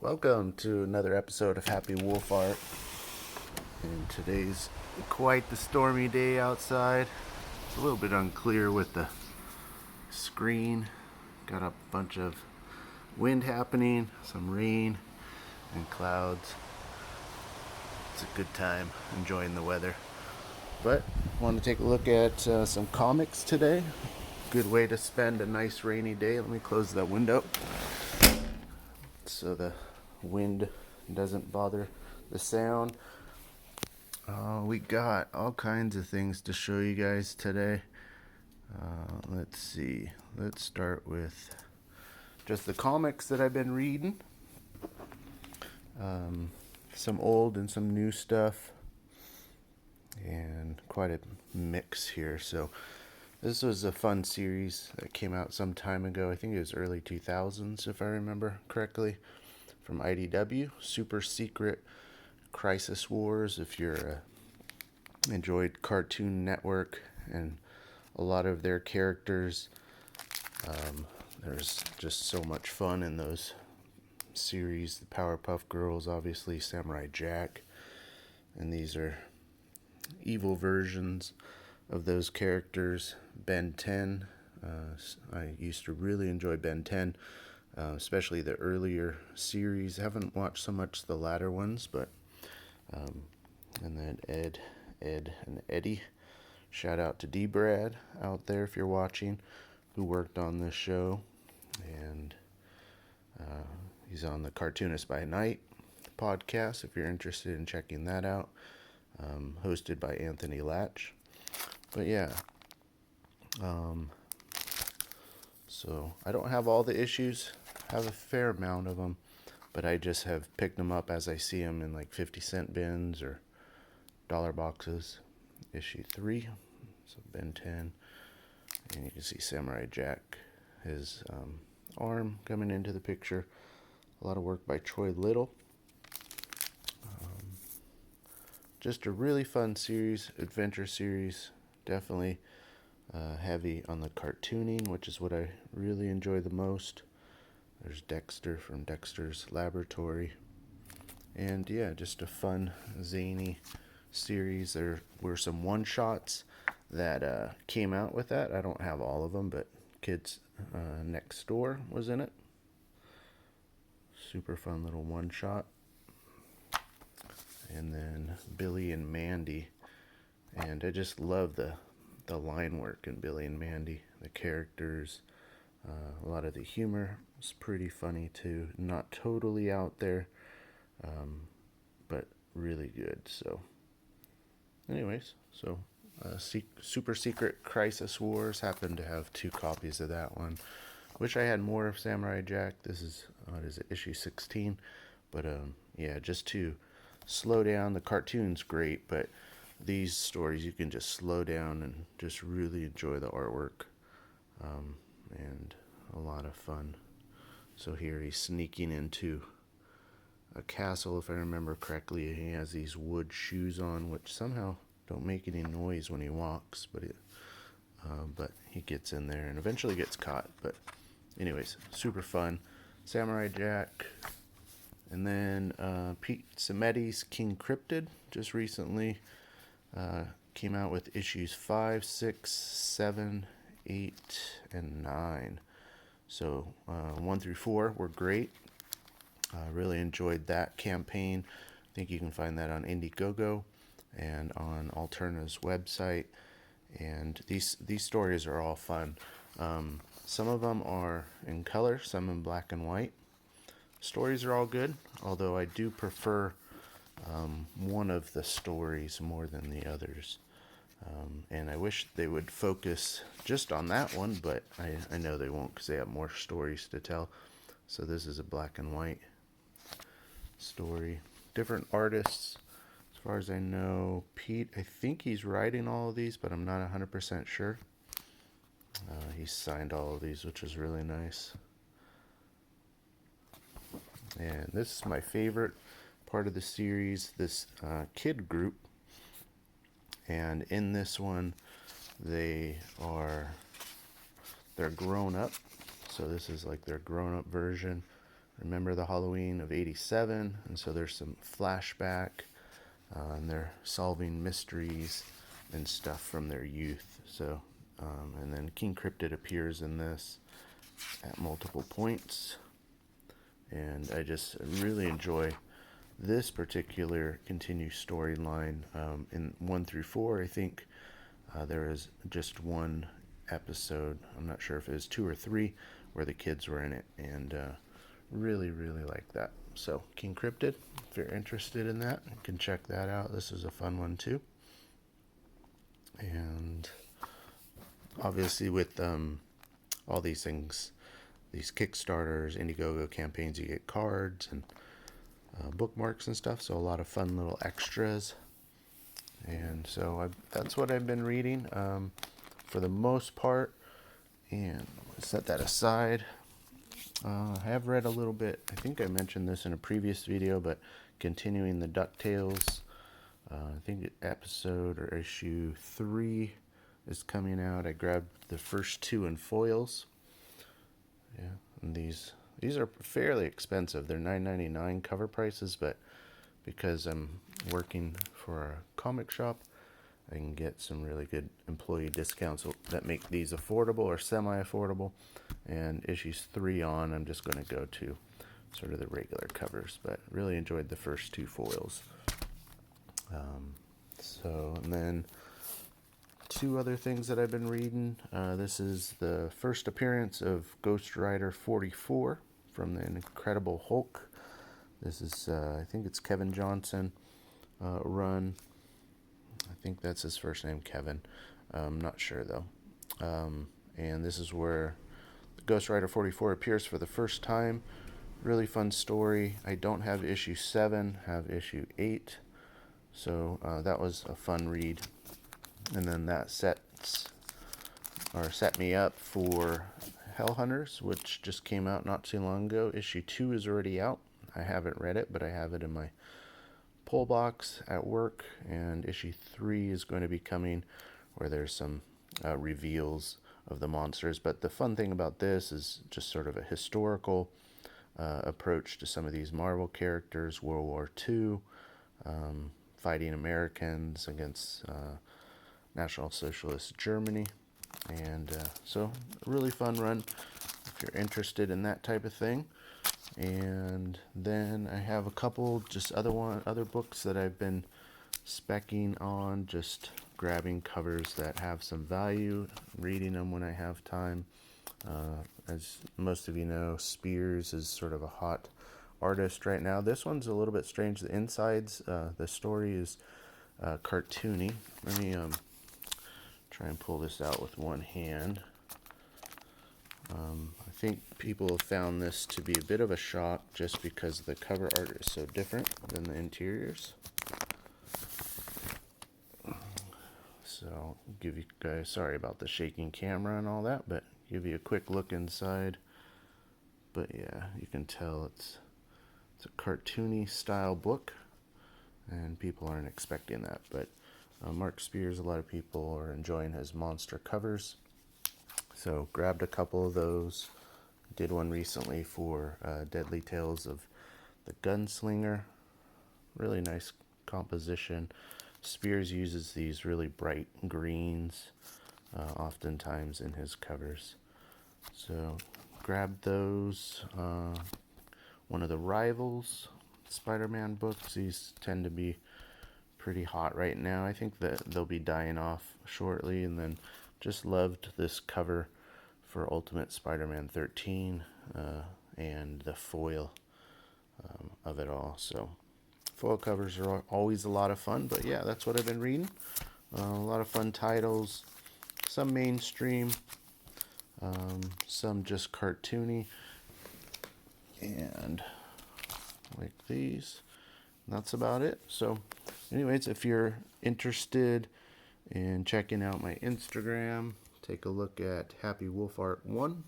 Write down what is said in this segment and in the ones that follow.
Welcome to another episode of Happy Wolf Art. And today's quite the stormy day outside. It's a little bit unclear with the screen. Got a bunch of wind happening, some rain, and clouds. It's a good time enjoying the weather. But I want to take a look at some comics today. Good way to spend a nice rainy day. Let me close that window so the wind doesn't bother the sound. We got all kinds of things to show you guys today. Let's see. Let's start with just the comics that I've been reading. Some old and some new stuff. And quite a mix here. So this was a fun series that came out some time ago. I think it was early 2000s, if I remember correctly, from IDW. Super Secret Crisis Wars. If you're enjoyed Cartoon Network and a lot of their characters, there's just so much fun in those series. The Powerpuff Girls, obviously, Samurai Jack, and these are evil versions of those characters. Ben 10, I used to really enjoy Ben 10, especially the earlier series. I haven't watched so much the latter ones, but and then Ed and Eddie. Shout out to D-Brad out there if you're watching, who worked on this show, and he's on the Cartoonist by Night podcast if you're interested in checking that out. Hosted by Anthony Latch. But yeah, so I don't have all the issues, have a fair amount of them, but I just have picked them up as I see them in like 50-cent bins or dollar boxes. Issue 3, so Ben 10, and you can see Samurai Jack, his arm coming into the picture. A lot of work by Troy Little. Just a really fun series, adventure series. Definitely heavy on the cartooning, which is what I really enjoy the most. There's Dexter from Dexter's Laboratory. And yeah, just a fun, zany series. There were some one-shots that came out with that. I don't have all of them, but Kids Next Door was in it. Super fun little one-shot. And then Billy and Mandy, and I just love the line work in Billy and Mandy, the characters, a lot of the humor is pretty funny too, not totally out there, but really good. So anyways, so Super Secret Crisis Wars, happened to have 2 copies of that one. Wish I had more of Samurai Jack. This is, what is it, issue 16, but yeah, just to slow down. The cartoon's great, but these stories you can just slow down and just really enjoy the artwork, and a lot of fun. So here he's sneaking into a castle, if I remember correctly. He has these wood shoes on, which somehow don't make any noise when he walks, but he gets in there and eventually gets caught. But anyways, super fun. Samurai Jack. And then Pete Samedi's King Cryptid just recently came out with issues 5, 6, 7, 8, and 9. So 1 through 4 were great. I really enjoyed that campaign. I think you can find that on Indiegogo and on Alterna's website. And these stories are all fun. Some of them are in color, some in black and white. Stories are all good, although I do prefer one of the stories more than the others. And I wish they would focus just on that one, but I know they won't because they have more stories to tell. So this is a black and white story. Different artists, as far as I know. Pete, I think he's writing all of these, but I'm not 100% sure. He signed all of these, which is really nice. And this is my favorite part of the series, this kid group. And in this one, they're grown up. So this is like their grown up version. remember the Halloween of '87, and so there's some flashback, and they're solving mysteries and stuff from their youth. So, and then King Cryptid appears in this at multiple points, and I just really enjoy this particular continued storyline. In 1 through 4, I think there is just one episode, I'm not sure if it was 2 or 3, where the kids were in it, and really, really like that. So, King Cryptid, if you're interested in that, you can check that out. This is a fun one too. And obviously, with all these things, these Kickstarters, Indiegogo campaigns, you get cards and bookmarks and stuff, so a lot of fun little extras. And so that's what I've been reading for the most part. And set that aside. I have read a little bit, I think I mentioned this in a previous video, but continuing the DuckTales. I think episode or issue 3 is coming out. I grabbed the first 2 in foils. Yeah, and these are fairly expensive. They're $9.99 cover prices, but because I'm working for a comic shop, I can get some really good employee discounts that make these affordable or semi-affordable. And issues 3 on, I'm just going to go to sort of the regular covers, but really enjoyed the first 2 foils. And then 2 other things that I've been reading. This is the first appearance of Ghost Rider 44 from the Incredible Hulk. This is, I think it's Kevin Johnson run. I think that's his first name, Kevin. I'm not sure though. And this is where Ghost Rider 44 appears for the first time. Really fun story. I don't have issue 7, have issue 8. So that was a fun read. And then that set me up for Hell Hunters, which just came out not too long ago. Issue 2 is already out. I haven't read it, but I have it in my pull box at work. And issue 3 is going to be coming, where there's some reveals of the monsters. But the fun thing about this is just sort of a historical approach to some of these Marvel characters. World War II, fighting Americans against National Socialist Germany. And so really fun run if you're interested in that type of thing. And then I have a couple just other books that I've been specking on, just grabbing covers that have some value, reading them when I have time. As most of you know, Spears is sort of a hot artist right now. This one's a little bit strange. The insides, the story is cartoony. Let me try and pull this out with one hand. I think people have found this to be a bit of a shock just because the cover art is so different than the interiors. So, give you guys, sorry about the shaking camera and all that, but give you a quick look inside. But yeah, you can tell it's a cartoony style book, and people aren't expecting that. But Mark Spears, a lot of people are enjoying his monster covers. So grabbed a couple of those. Did one recently for Deadly Tales of the Gunslinger. Really nice composition. Spears uses these really bright greens oftentimes in his covers. So grabbed those. One of the Rivals Spider-Man books. These tend to be pretty hot right now. I think that they'll be dying off shortly. And then just loved this cover for Ultimate Spider-Man 13 and the foil of it all. So foil covers are always a lot of fun, but yeah, that's what I've been reading. A lot of fun titles, some mainstream, some just cartoony, and like these. That's about it. So anyways, if you're interested in checking out my Instagram, take a look at Happy Wolf Art 1.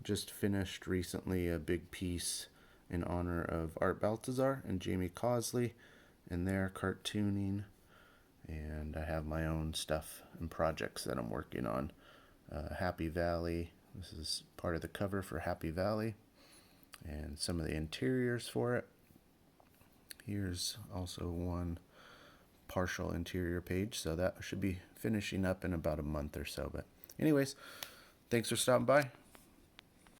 Just finished recently a big piece in honor of Art Baltazar and Jamie Cosley and their cartooning. And I have my own stuff and projects that I'm working on. Happy Valley. This is part of the cover for Happy Valley. and some of the interiors for it. Here's also one partial interior page, so that should be finishing up in about a month or so. But anyways, thanks for stopping by.